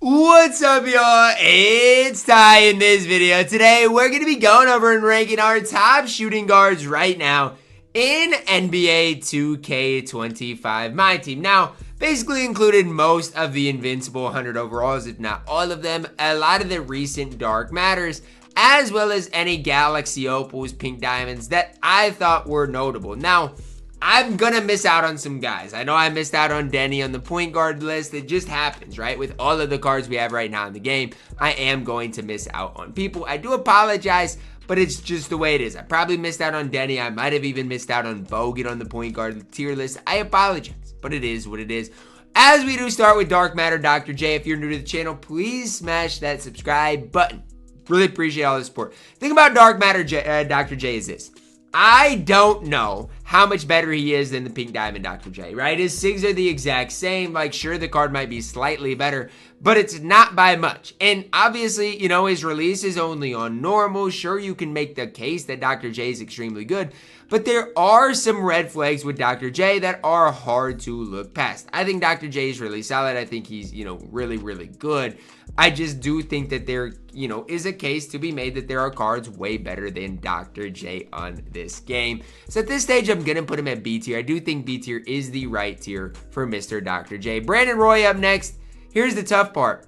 What's up, y'all? It's Ty in this video. Today, we're going to be going over and ranking our top shooting guards right now in NBA 2K25 MyTEAM. Now, basically included most of the Invincible 100 overalls, if not all of them, a lot of the recent Dark Matters, as well as any Galaxy Opals, Pink Diamonds that I thought were notable. Now, I'm gonna miss out on some guys. I know I missed out on Denny on the point guard list. It just happens, right? With all of the cards we have right now in the game, I am going to miss out on people. I do apologize, but it's just the way it is. I probably missed out on Denny. I might have even missed out on Bogut on the point guard tier list. I apologize, but it is what it is. As we do start with Dark Matter, Dr. J, if you're new to the channel, please smash that subscribe button. Really appreciate all the support. The thing about Dark Matter, Dr. J, is this. I don't know how much better he is than the Pink Diamond Dr. J, right? His SIGs are the exact same. Like, sure, the card might be slightly better, but it's not by much. And obviously, you know, his release is only on normal. Sure, you can make the case that Dr. J is extremely good, but there are some red flags with Dr. J that are hard to look past. I think Dr. J is really solid. I think he's, you know, really, really good. I just do think that there, you know, is a case to be made that there are cards way better than Dr. J on this game. So at this stage, I'm going to put him at B tier. I do think B tier is the right tier for Mr. Dr. J. Brandon Roy up next. Here's the tough part.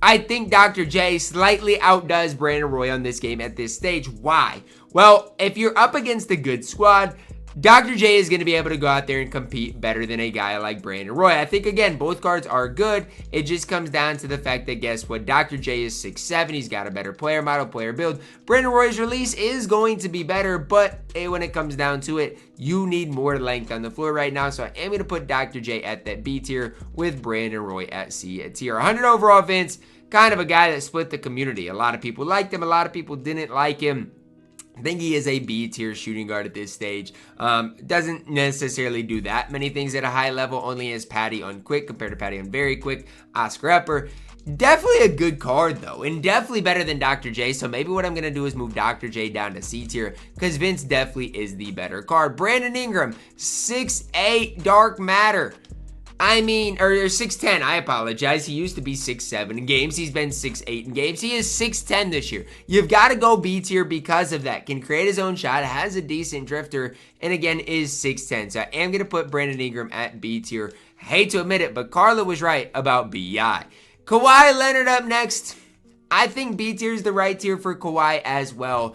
I think Dr. J slightly outdoes Brandon Roy on this game at this stage. Why? Well, if you're up against a good squad, Dr. J is going to be able to go out there and compete better than a guy like Brandon Roy. I think, again, both cards are good. It just comes down to the fact that, guess what? Dr. J is 6'7". He's got a better player model, player build. Brandon Roy's release is going to be better, but when it comes down to it, you need more length on the floor right now. So I am going to put Dr. J at that B tier with Brandon Roy at C tier. 100 overall Vince, kind of a guy that split the community. A lot of people liked him. A lot of people didn't like him. I think he is a B tier shooting guard at this stage. Doesn't necessarily do that many things at a high level. Only has Patty on quick compared to Patty on very quick. Oscar Upper. Definitely a good card though, and definitely better than Dr. J. So maybe what I'm going to do is move Dr. J down to C tier because Vince definitely is the better card. Brandon Ingram, 6'8", Dark Matter. I mean, or 6'10", I apologize. He used to be 6'7" in games. He's been 6'8" in games. He is 6'10" this year. You've got to go B tier because of that. Can create his own shot, has a decent drifter, and again, is 6'10". So I am going to put Brandon Ingram at B tier. Hate to admit it, but Carla was right about BI. Kawhi Leonard up next. I think B tier is the right tier for Kawhi as well.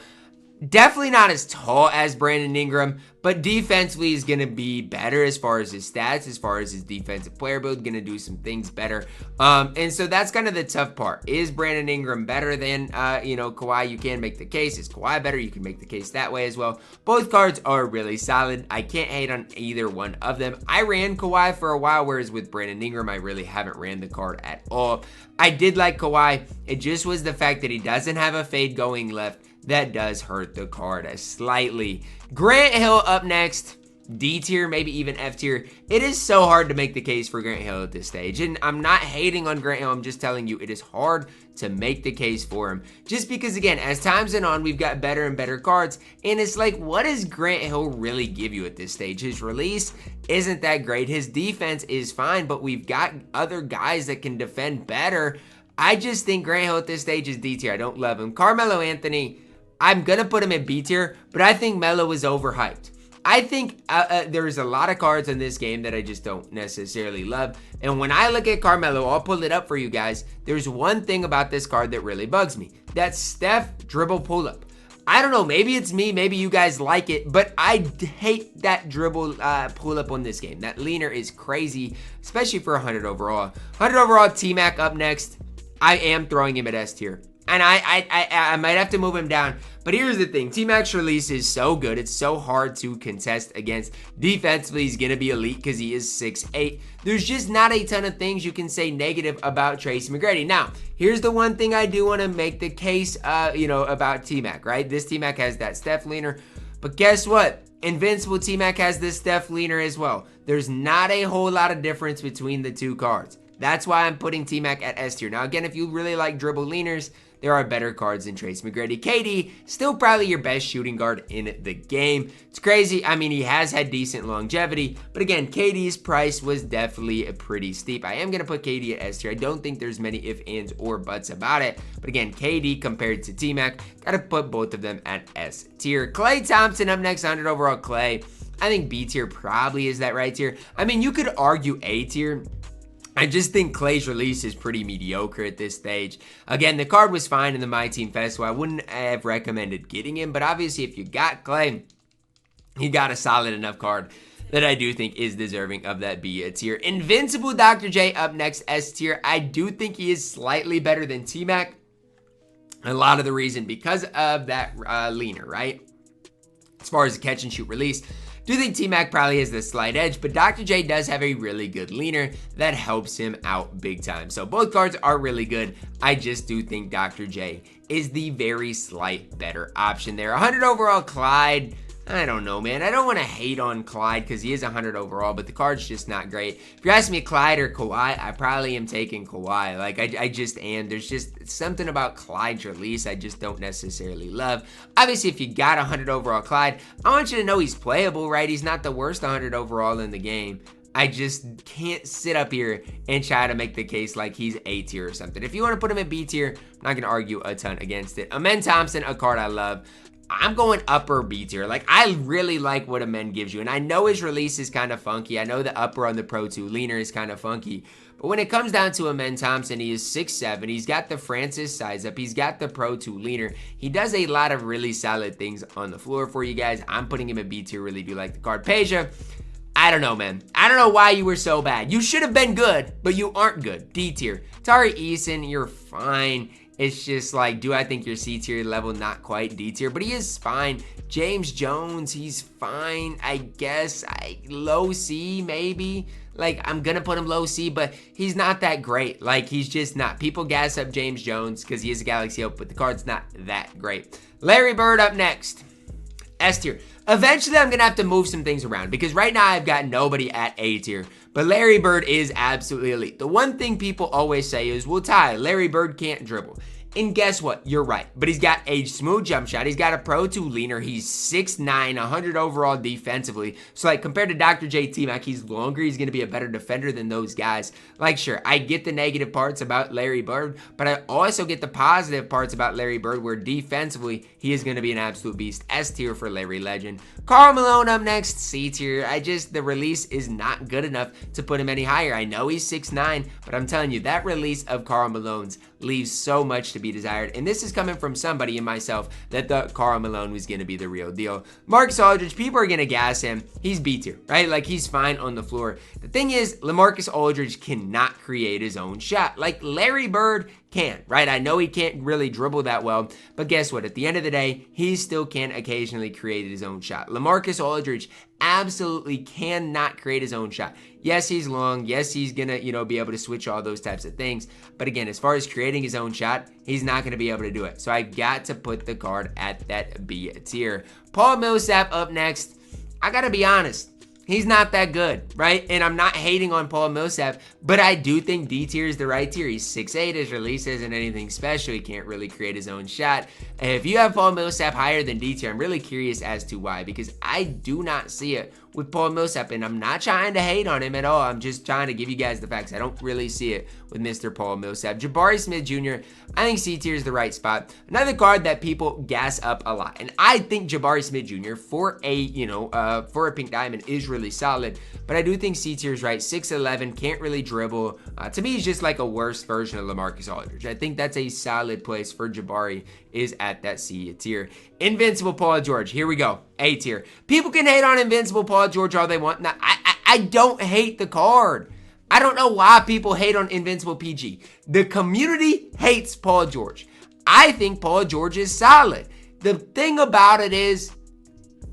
Definitely not as tall as Brandon Ingram, but defensively is going to be better as far as his stats, as far as his defensive player build, going to do some things better. And so that's kind of the tough part. Is Brandon Ingram better than, you know, Kawhi? You can make the case. Is Kawhi better? You can make the case that way as well. Both cards are really solid. I can't hate on either one of them. I ran Kawhi for a while, whereas with Brandon Ingram, I really haven't ran the card at all. I did like Kawhi. It just was the fact that he doesn't have a fade going left. That does hurt the card slightly. Grant Hill up next. D tier, maybe even F tier. It is so hard to make the case for Grant Hill at this stage. And I'm not hating on Grant Hill. I'm just telling you it is hard to make the case for him. Just because, again, as time's went on, we've got better and better cards. And it's like, what does Grant Hill really give you at this stage? His release isn't that great. His defense is fine, but we've got other guys that can defend better. I just think Grant Hill at this stage is D tier. I don't love him. Carmelo Anthony, I'm going to put him at B tier, but I think Melo is overhyped. I think there's a lot of cards in this game that I just don't necessarily love. And when I look at Carmelo, I'll pull it up for you guys. There's one thing about this card that really bugs me. That's Steph dribble pull-up. I don't know, maybe it's me, maybe you guys like it, but I hate that dribble pull-up on this game. That leaner is crazy, especially for 100 overall. 100 overall, T-Mac up next. I am throwing him at S tier. And I might have to move him down. But here's the thing. T-Mac's release is so good. It's so hard to contest against. Defensively, he's going to be elite because he is 6'8". There's just not a ton of things you can say negative about Tracy McGrady. Now, here's the one thing I do want to make the case, you know, about T-Mac, right? This T-Mac has that Steph leaner. But guess what? Invincible T-Mac has this Steph leaner as well. There's not a whole lot of difference between the two cards. That's why I'm putting T-Mac at S tier. Now, again, if you really like dribble leaners, there are better cards than Trace McGrady. KD, still probably your best shooting guard in the game. It's crazy. I mean, he has had decent longevity, but again, KD's price was definitely pretty steep. I am going to put KD at S tier. I don't think there's many ifs, ands, or buts about it, but again, KD compared to T-Mac, got to put both of them at S tier. Klay Thompson up next, 100 overall Klay. I think B tier probably is that right tier. I mean, you could argue A tier. I just think Klay's release is pretty mediocre at this stage. Again, the card was fine in the MyTEAM Festival. I wouldn't have recommended getting him, but obviously if you got Klay, you got a solid enough card that I do think is deserving of that B tier. Invincible Dr. J up next, S tier. I do think he is slightly better than T-Mac. A lot of the reason because of that leaner, right? As far as the catch and shoot release, do think T-Mac probably has the slight edge, but Dr. J does have a really good leaner that helps him out big time. So both cards are really good. I just do think Dr. J is the very slight better option there. 100 overall Clyde. I don't know, man. I don't want to hate on Clyde because he is 100 overall, but the card's just not great. If you're asking me Clyde or Kawhi, I probably am taking Kawhi. Like, I just am. There's just something about Clyde's release I just don't necessarily love. Obviously, if you got 100 overall Clyde, I want you to know he's playable, right? He's not the worst 100 overall in the game. I just can't sit up here and try to make the case like he's A tier or something. If you want to put him in B tier, I'm not going to argue a ton against it. Amen Thompson, a card I love. I'm going upper B tier. Like, I really like what Amen gives you. And I know his release is kind of funky. I know the upper on the Pro 2 leaner is kind of funky. But when it comes down to Amen Thompson, he is 6'7". He's got the Francis size up. He's got the Pro 2 leaner. He does a lot of really solid things on the floor for you guys. I'm putting him in B tier. Really do like the card. Peja, I don't know, man. I don't know why you were so bad. You should have been good, but you aren't good. D tier. Tari Eason, you're fine. It's just like, do I think your C tier level? Not quite. D tier, but he is fine. James Jones, he's fine, I guess. Low C, maybe. Like, I'm gonna put him low C, but he's not that great. Like, he's just not. People gas up James Jones because he is a Galaxy Hope, but the card's not that great. Larry Bird up next. S tier. Eventually, I'm going to have to move some things around because right now I've got nobody at A tier. But Larry Bird is absolutely elite. The one thing people always say is, well, Ty, Larry Bird can't dribble. And guess what? You're right. But he's got a smooth jump shot. He's got a Pro 2 leaner. He's 6'9", 100 overall defensively. So, like, compared to Dr. J T-Mac, he's longer. He's going to be a better defender than those guys. Like, sure, I get the negative parts about Larry Bird, but I also get the positive parts about Larry Bird where defensively, he is going to be an absolute beast. S tier for Larry Legend. Karl Malone up next. C tier. The release is not good enough to put him any higher. I know he's 6'9", but I'm telling you, that release of Karl Malone's leaves so much to be desired. And this is coming from somebody in myself that thought Karl Malone was going to be the real deal. Marcus Aldridge, people are going to gas him. He's B tier, right? Like, he's fine on the floor. The thing is, LaMarcus Aldridge cannot create his own shot. Like, Larry Bird can, right? I know he can't really dribble that well, but guess what? At the end of the day, he still can occasionally create his own shot. LaMarcus Aldridge absolutely cannot create his own shot. Yes, he's long. Yes, he's gonna, be able to switch all those types of things. But again, as far as creating his own shot, he's not gonna be able to do it. So I got to put the card at that B tier. Paul Millsap up next. I gotta be honest. He's not that good, right? And I'm not hating on Paul Millsap, but I do think D tier is the right tier. He's 6'8". His release isn't anything special. He can't really create his own shot. And if you have Paul Millsap higher than D tier, I'm really curious as to why, because I do not see it with Paul Millsap, and I'm not trying to hate on him at all. I'm just trying to give you guys the facts. I don't really see it with Mr. Paul Millsap. Jabari Smith Jr., I think C tier is the right spot. Another card that people gas up a lot, and I think Jabari Smith Jr. for a pink diamond is really solid, but I do think C tier is right. 6'11", can't really dribble. To me, he's just like a worse version of LaMarcus Aldridge. I think that's a solid place for Jabari, is at that C tier. Invincible Paul George, here we go. A tier. People can hate on Invincible Paul George all they want. Now, I don't hate the card. I don't know why people hate on Invincible PG. The community hates Paul George. I think Paul George is solid. The thing about it is,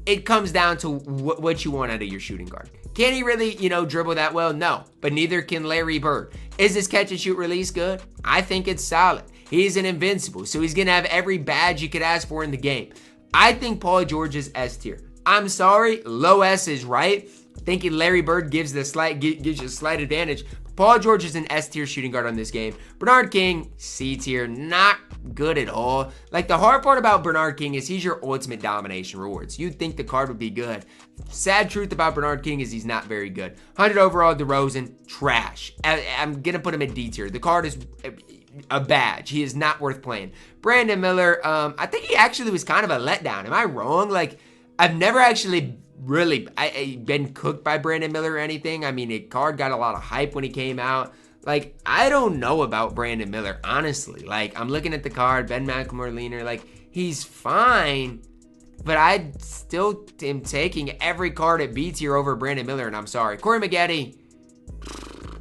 it comes down to what you want out of your shooting guard. Can he really, dribble that well? No, but neither can Larry Bird. Is his catch and shoot release good? I think it's solid. He's an invincible, so he's going to have every badge you could ask for in the game. I think Paul George is S tier. I'm sorry, low S is right. Thinking Larry Bird gives you a slight advantage. Paul George is an S tier shooting guard on this game. Bernard King, C tier, not good at all. Like, the hard part about Bernard King is he's your ultimate domination rewards. You'd think the card would be good. Sad truth about Bernard King is he's not very good. 100 overall, DeRozan, trash. I'm going to put him in D tier. The card is a badge. He is not worth playing. Brandon Miller, I think he actually was kind of a letdown. Am I wrong? Like, I've never actually really been cooked by Brandon Miller or anything. I mean, the card got a lot of hype when he came out. Like, I don't know about Brandon Miller, honestly. Like, I'm looking at the card, Ben McLemore leaner. Like, he's fine, but I still am taking every card at B tier over Brandon Miller, and I'm sorry. Corey Maggette,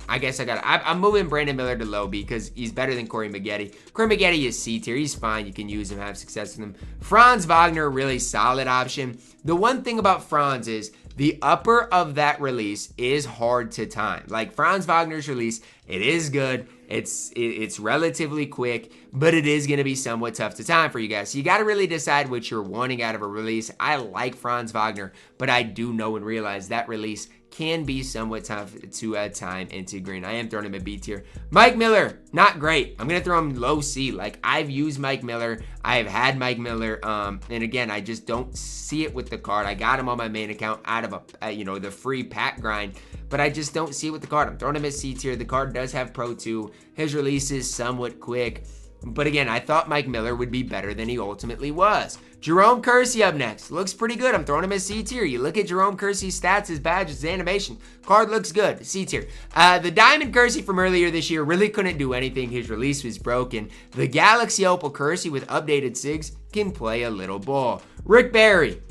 I guess I'm moving Brandon Miller to low B because he's better than Corey Maggette. Corey Maggette is C tier. He's fine. You can use him, have success with him. Franz Wagner, really solid option. The one thing about Franz is the upper of that release is hard to time. Like, Franz Wagner's release, it is good. It's relatively quick, but it is going to be somewhat tough to time for you guys. So you got to really decide what you're wanting out of a release. I like Franz Wagner, but I do know and realize that release can be somewhat tough to time into green. I am throwing him a B tier. Mike Miller, not great. I'm going to throw him low C. Like, I've used Mike Miller. I have had Mike Miller. And again, I just don't see it with the card. I got him on my main account out of the free pack grind, but I just don't see it with the card. I'm throwing him at C tier. The card does have Pro 2. His release is somewhat quick. But again, I thought Mike Miller would be better than he ultimately was. Jerome Kersey up next. Looks pretty good. I'm throwing him as C tier. You look at Jerome Kersey's stats, his badge, his animation. Card looks good. C tier. The Diamond Kersey from earlier this year really couldn't do anything. His release was broken. The Galaxy Opal Kersey with updated SIGs can play a little ball. Rick Barry.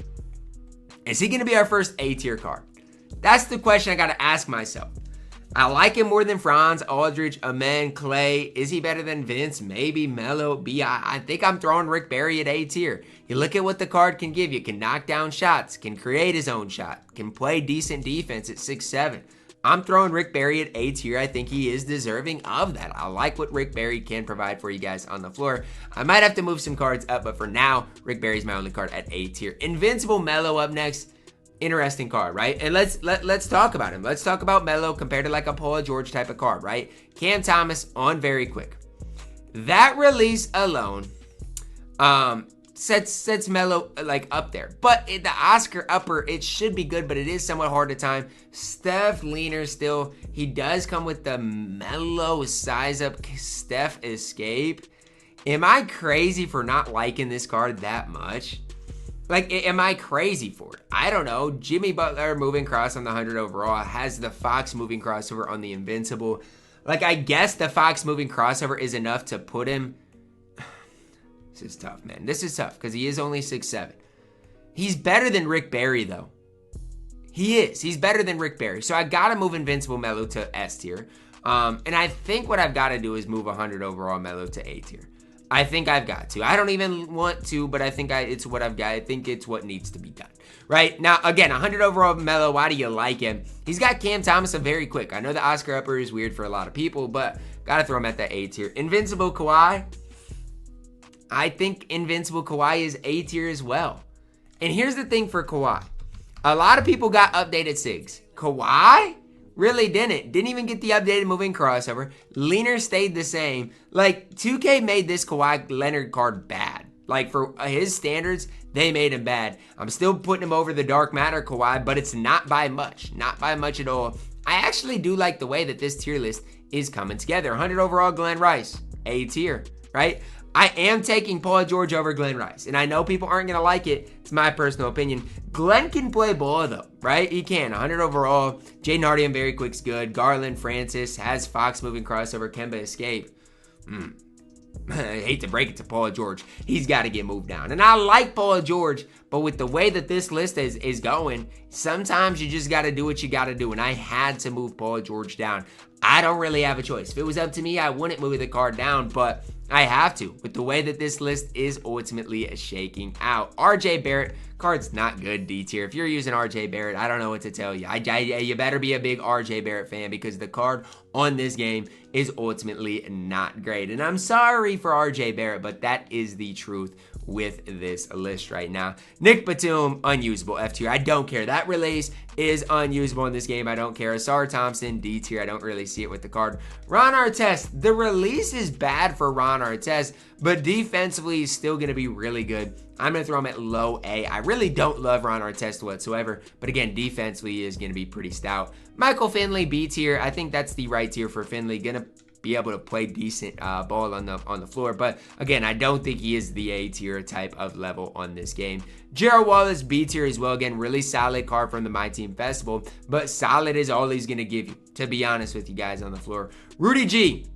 Is he going to be our first A tier card? That's the question I got to ask myself. I like him more than Franz, Aldridge, Amen, Clay. Is he better than Vince? Maybe Melo, B.I. I think I'm throwing Rick Barry at A tier. You look at what the card can give you. Can knock down shots, can create his own shot, can play decent defense at 6'7". I'm throwing Rick Barry at A tier. I think he is deserving of that. I like what Rick Barry can provide for you guys on the floor. I might have to move some cards up, but for now, Rick Barry's my only card at A tier. Invincible Melo up next. Interesting card, right? And let's talk about him. Let's talk about Melo compared to like a Paul George type of card, right? Cam Thomas on very quick. That release alone sets Melo like up there. But the Oscar upper, it should be good, but it is somewhat hard to time. Steph leaner still. He does come with the Melo size up Steph escape. Am I crazy for not liking this card that much? Like, am I crazy for it? I don't know. Jimmy Butler moving cross on the 100 overall has the Fox moving crossover on the Invincible. Like, I guess the Fox moving crossover is enough to put him. This is tough, man. This is tough because he is only 6'7". He's better than Rick Barry, though. He is. He's better than Rick Barry. So I got to move Invincible Melo to S tier. And I think what I've got to do is move 100 overall Melo to A tier. I think I've got to. I don't even want to, but I think it's what I've got. I think it's what needs to be done. Right? Now, again, 100 overall Melo, why do you like him? He's got Cam Thomas very quick. I know the Oscar upper is weird for a lot of people, but got to throw him at the A tier. Invincible Kawhi. I think Invincible Kawhi is A tier as well. And here's the thing for Kawhi. A lot of people got updated SIGs. Kawhi? Really didn't. Didn't even get the updated moving crossover. Leaner stayed the same. Like, 2K made this Kawhi Leonard card bad. Like, for his standards, they made him bad. I'm still putting him over the Dark Matter Kawhi, but it's not by much. Not by much at all. I actually do like the way that this tier list is coming together. 100 overall Glenn Rice. A tier, right? I am taking Paul George over Glenn Rice. And I know people aren't going to like it. It's my personal opinion. Glenn can play ball, though, right? He can. 100 overall. Jaden Hardy and very quick's good. Garland, Francis, has Fox moving crossover. Kemba escape. I hate to break it to Paul George. He's got to get moved down. And I like Paul George, but with the way that this list is going, sometimes you just got to do what you got to do. And I had to move Paul George down. I don't really have a choice. If it was up to me, I wouldn't move the card down, but I have to, with the way that this list is ultimately shaking out. RJ Barrett, card's not good, D tier. If you're using RJ Barrett, I don't know what to tell you. You better be a big RJ Barrett fan because the card on this game is ultimately not great. And I'm sorry for RJ Barrett, but that is the truth with this list right now. Nick Batum, unusable, F tier. I don't care. That release is unusable in this game. I don't care. Asar Thompson, D tier. I don't really see it with the card. Ron Artest, the release is bad for Ron Artest, but defensively he's still going to be really good. I'm going to throw him at low A. I really don't love Ron Artest whatsoever, but again, defensively he is going to be pretty stout. Michael Finley, B tier. I think that's the right tier for Finley. Going to be able to play decent ball on the floor, but again, I don't think he is the A tier type of level on this game. Gerald Wallace, B tier as well. Again, really solid card from the MyTEAM Festival, but solid is all he's gonna give you, to be honest with you guys on the floor. Rudy G,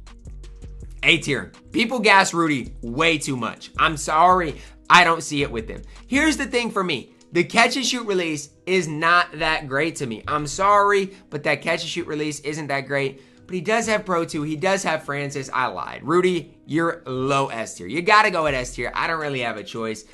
A tier. People gas Rudy way too much. I'm sorry, I don't see it with him. Here's the thing for me. The catch and shoot release is not that great to me. I'm sorry, but that catch and shoot release isn't that great. But he does have Pro 2. He does have Francis. I lied. Rudy, you're low S tier. You got to go at S tier. I don't really have a choice.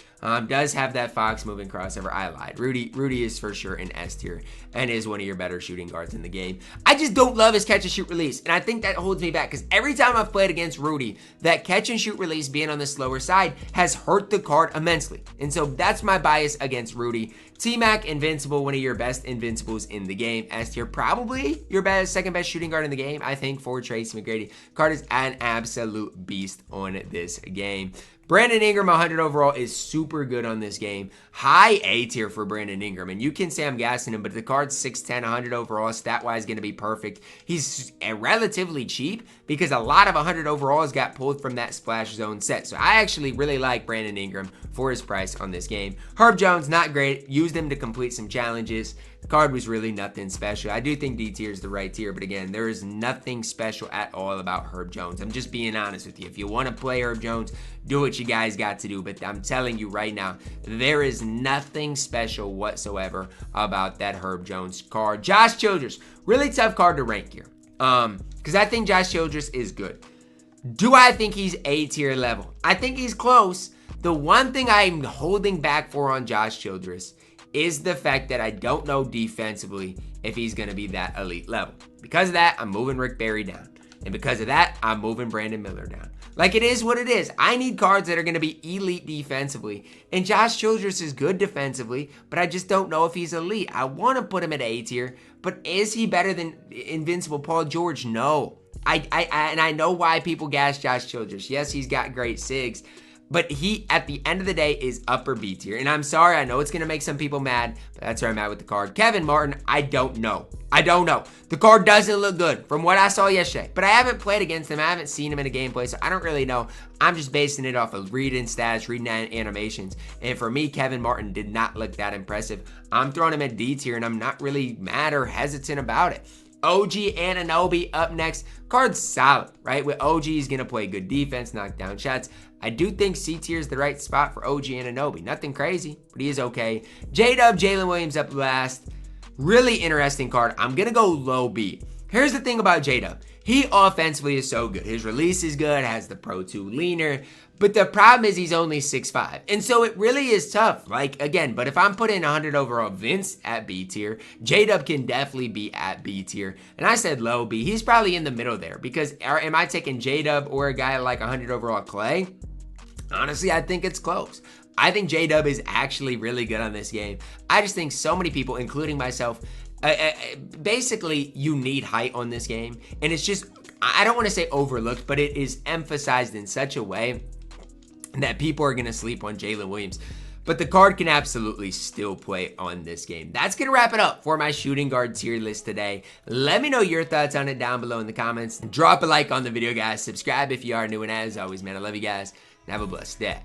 Does have that Fox moving crossover. I lied. Rudy is for sure an S tier and is one of your better shooting guards in the game. I just don't love his catch and shoot release. And I think that holds me back because every time I've played against Rudy, that catch and shoot release being on the slower side has hurt the card immensely. And so that's my bias against Rudy. T-Mac, Invincible, one of your best Invincibles in the game. S tier, probably your second best shooting guard in the game, I think, for Tracy McGrady. Card is an absolute beast on this game. Brandon Ingram, 100 overall, is super good on this game. High A tier for Brandon Ingram. And you can say I'm gassing him, but the card's 6'10", 100 overall. Stat-wise, going to be perfect. He's relatively cheap because a lot of 100 overalls got pulled from that Splash Zone set. So I actually really like Brandon Ingram for his price on this game. Herb Jones, not great. Used him to complete some challenges. The card was really nothing special. I do think D tier is the right tier, but again, there is nothing special at all about Herb Jones. I'm just being honest with you. If you want to play Herb Jones, do what you guys got to do, but I'm telling you right now, there is nothing special whatsoever about that Herb Jones card. Josh Childress, really tough card to rank here, because I think Josh Childress is good. Do I think he's A tier level? I think he's close. The one thing I'm holding back for on Josh Childress is the fact that I don't know defensively if he's going to be that elite level. Because of that, I'm moving Rick Barry down. And because of that, I'm moving Brandon Miller down. Like, it is what it is. I need cards that are going to be elite defensively. And Josh Childress is good defensively, but I just don't know if he's elite. I want to put him at A tier, but is he better than Invincible Paul George? No. And I know why people gas Josh Childress. Yes, he's got great SIGs, but he, at the end of the day, is upper B tier. And I'm sorry, I know it's going to make some people mad, but that's where I'm at with the card. Kevin Martin, I don't know. The card doesn't look good from what I saw yesterday, but I haven't played against him. I haven't seen him in a gameplay, so I don't really know. I'm just basing it off of reading stats, reading animations. And for me, Kevin Martin did not look that impressive. I'm throwing him at D tier, and I'm not really mad or hesitant about it. OG Anunoby up next. Card's solid, right? With OG, he's going to play good defense, knock down shots. I do think C tier is the right spot for OG Anunoby. Nothing crazy, but he is okay. J-Dub, Jalen Williams up last. Really interesting card. I'm going to go low B. Here's the thing about J-Dub. He offensively is so good. His release is good, has the Pro 2 leaner, but the problem is he's only 6'5". And so it really is tough. Like, again, but if I'm putting 100 overall Vince at B tier, J-Dub can definitely be at B tier. And I said low B. He's probably in the middle there because am I taking J-Dub or a guy like 100 overall Clay? Honestly, I think it's close. I think J-Dub is actually really good on this game. I just think so many people, including myself, basically you need height on this game. And it's just, I don't want to say overlooked, but it is emphasized in such a way that people are going to sleep on Jalen Williams. But the card can absolutely still play on this game. That's going to wrap it up for my shooting guard tier list today. Let me know your thoughts on it down below in the comments. Drop a like on the video, guys. Subscribe if you are new. And as always, man, I love you guys. And have a blessed day.